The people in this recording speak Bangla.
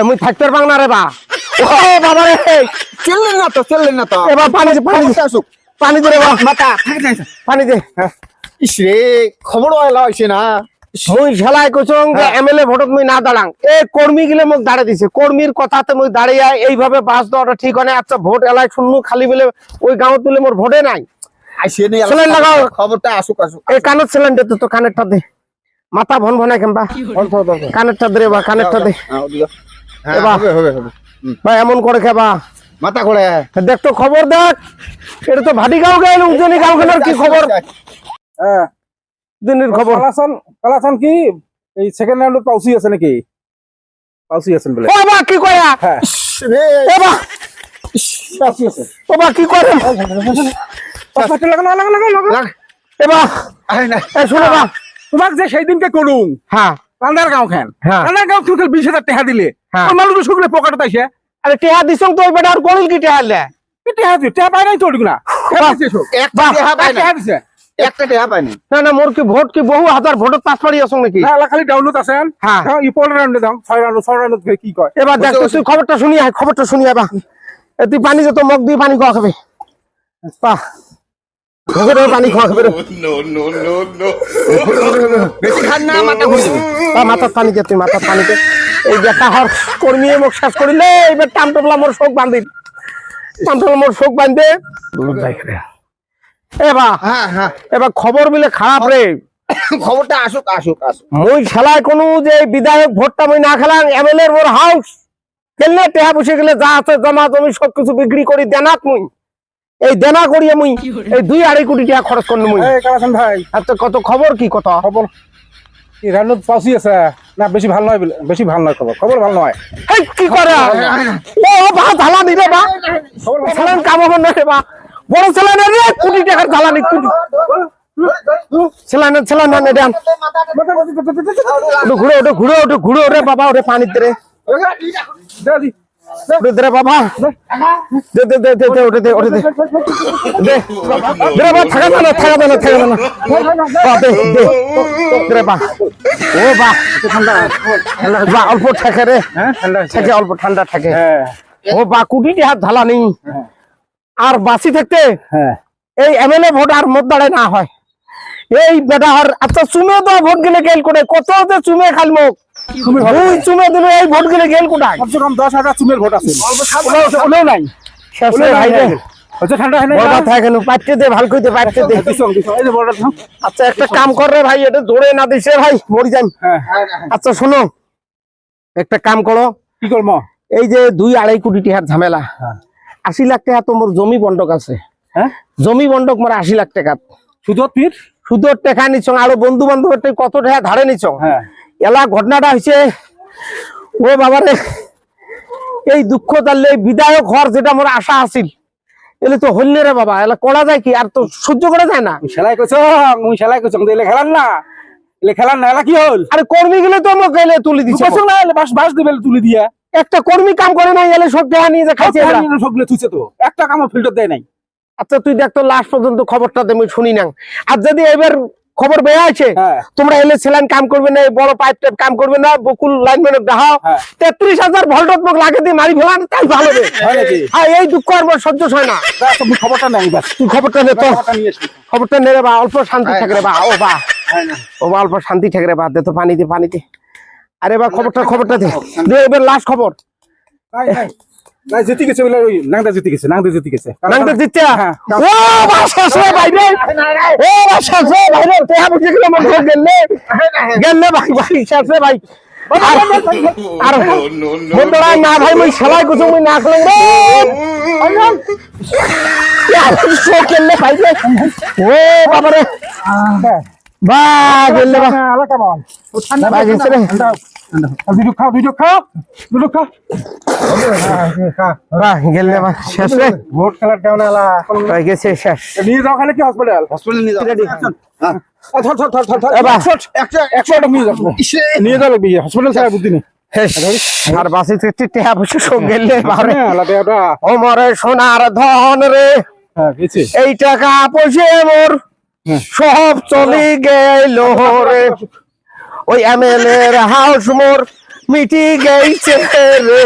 মুই থাকতে পারবাং না রে বা ও বাবা রে চললেন না তো এবার পানি আসুক পানি দে রে বা মাথা পানি দে ইসরে খবর এলা হইছে না মুই ঝালাই কইছং যে এমএলএ ভোটত মুই না দাঁড়াং এই কর্মী গিলে মোক দাঁড়ে দিছে কর্মীর কথাতে মুই দাঁড়িয়ে এইভাবে বাস দেওয়াটা ঠিক হয় না আচ্ছা ভোট এলাই শুননু খালি বলে ওই গাঁৱত বলে মোর ভোটে নাই আইছে নি সেলেন লাগাও খবরটা আসুক এই কানত সেলেন দে তো কানেরটা দে মাথা ভন ভনাই কেমবা কানেরটা দে রে বা কানেরটা দে হ্যাঁ হবে বা এমন করে খেবা মাথা ঘোরে দেখ তো খবর দেখ এটা তো ভাটি গাঁও গেল উজনি গাঁও কেনার কি খবর হ্যাঁ দিনের খবর কালাসান কি এই সেকেন্ড রাউন্ডত পাউসি আছে নাকি পাউসি আছেন বলে ও বা কি কয়া হ্যাঁ এ বা পাউসি আছে ও বা কি করে পাঁচটা লাগা এ বা আরে না এ শুনো বা তোমাক যে সেই দিনকে করুম হ্যাঁ পান্ডার গাঁও খান হ্যাঁ। পান্ডার গাঁও তুমি 20,000 টাকা দিলে হ্যাঁ। আমার মানুষ সকলে পকেটে তাইছে আরে টেহা দিছং তো ওই বেটা আর করিল কি টেহা লে টাকা পাই নাই তো না একটা টেহা পাই না টাকা দিছে একটা টেহা পাই না না মোর কি ভোট কি বহু হাজার ভোটত পাস পাড়ি আছং নাকি না খালি ডাউনলোড আছে হ্যাঁ। ই পনেরো রাউন্ডে দাও 6 রাউন্ড কি কয় এবার দেখ তুই খবরটা শুনি আয় খবরটা শুনি আয় এ তুই পানি যত মগ দিয়ে পানি খাওয়া খাবে বাহ ঘরে পানি খাওয়া খাবে বেশি খান না মাথা ঘুরে যাবে মাথার পানি দে তুই মাথার পানি দে এই বেটা হর কর্মী মোক শেষ করিলে এইবার টামটপলা মোর শোক বান্ধি টামটপলা মোর শোক বান্ধে এবার হ্যাঁ এবার খবর মিলে খারাপ রে খবরটা আসুক মুই খেলায় কোনো যে বিধায়ক ভোটটা মুই না খেলাম এমএলএ মোর হাউস খেললে টেহা বসে গেলে যা আছে জমা জমি সবকিছু বিক্রি করি দেনাত মুই এই দেনা করিয়ে মুই এই 2-2.5 কোটি টাকা খরচ করলাম মুই এই কালাসান ভাই আচ্ছা কত খবর কি কত খবর কি রাউন্ডত পাউসি আছে না বেশি ভালো নয় বেশি ভালো নয় খবর ভালো নয় এই কি করে ও বা ঝালানি রে বা ছেলেন কাম হবে না রে বা বড় ছেলেন রে কোটি টাকার ঝালানি কোটি ছেলেন না দেন ওটা ঘুরো রে বাবা ওরে পানি দে রে দে রে বাবা দে ওটা দে দে বাবা থাকা না বা দে রে বা ও বা ঠান্ডা বা অল্প থাকে রে থাকে অল্প ঠান্ডা থাকে ও বা কোটি টাকার ঝালানি আর বাসি থাকতে এই এমএলএ ভোট আর মত দাঁড়ায় না হয় এই বেটা আর আচ্ছা চুমে তো ভোট গেলে গেল কোটায় কত যে চুমে খাল মুখ দুই চুমে দিলে এই ভোট গেলে গেল কোটায় কমসে কম 10,000 চুমের ভোট আছে ওলেও নাই শেষে ভাই রে হচ্ছে ঠান্ডা হয় না বড় থাকে না পাইতে দে ভালো কইতে পাইতে দে এই যে বড় আচ্ছা একটা কাম কর রে ভাই এটা জোরে না দিছে ভাই মরি যাই হ্যাঁ আচ্ছা শোনো একটা কাম করো কি করব এই যে 2-2.5 কোটি টাকার ঝামেলা 80 লাখ টাকা তোমার জমি বন্ধক আছে হ্যাঁ জমি বন্ধক মোর 80 লাখ টাকা সুদত ফির সুদর টাকা নিছ আর বন্ধু বান্ধবের কত টাকা ধারে নিছ হ্যাঁ এলা ঘটনাটা হয়েছে ও বাবারে এই দুঃখ তাহলে বিধায়ক হওয়ার যেটা আমার আশা আছিল এলে তো হইলে রে বাবা এলা করা যায় কি আর তো সহ্য করা যায় না সেলাই কইছ দিলে খেলান না এলা কি হল আরে কর্মী গেলে তো আমাকে এলে তুলে দিচ্ছে বছর না এলে বাস দিবে তুলি দিয়া একটা কর্মী কাম করে না এলে সব টাকা নিয়ে যে খাইছে এরা। সবগুলো তুইছে তো একটা কামও ফিল্টার দেয় নাই আচ্ছা তুই দেখ তো লাস্ট পর্যন্ত খবরটা দে আমি শুনি না আর যদি এবার খবর বেয়া আছে হ্যাঁ তোমরা এলে সেলাইন কাম করবে না বড় পাইপ টাইপ কাম করবে না বকুল লাইনম্যান দেখাও 33,000 ভোল্ট মোক লাগে দিয়ে মারি ফেলান তাই ভালো রে হয় নাকি আর এই দুঃখ আর মোর সহ্য হয় না তুমি খবরটা নাই বাস তুই খবরটা নে তো নিয়ে এসো খবরটা নে রে বা অল্প শান্তি থাকে রে বা ও বা ও বা অল্প শান্তি থাকে রে বা দে তো পানি দে আরে বা খবরটা দে দে এবার লাস্ট খবর নাই জিতি গেছে বলে ওই নাংদা জিতি গেছে নাংদা জিততে ও বা শেষে ভাই রে ও বা শেষে ভাই রে তে বুঝে গেল মন গেলে ভাই শেষে ভাই আর বন্ধুরা না ভাই মই সেলাই কুছু মই না খেলাম রে শো কেলে ভাই রে ও বাবা রে বা গেলে বা আলা কেমন ঠান্ডা ভাই গেছে রে ভিডিও খাও বা গেলে বা শেষ রে ভোট খেলার কেমন আলা ভাই গেছে শেষ নিয়ে যাও খালি কি হসপিটাল নিয়ে যাও থর এবার 100 নিয়ে যাও নিয়ে যাও লাগবে হসপিটাল ছাড়া বুদ্ধি নেই আর বাসি থেকে টেহা বসে সব গেলে বারে আলাদা ওটা ও মরে সোনার ধন রে হ্যাঁ গেছে এই টাকা পয়সা মোর সব চলে গেল রে ওই এমএলএ হাউস মোর মিটি গেছে রে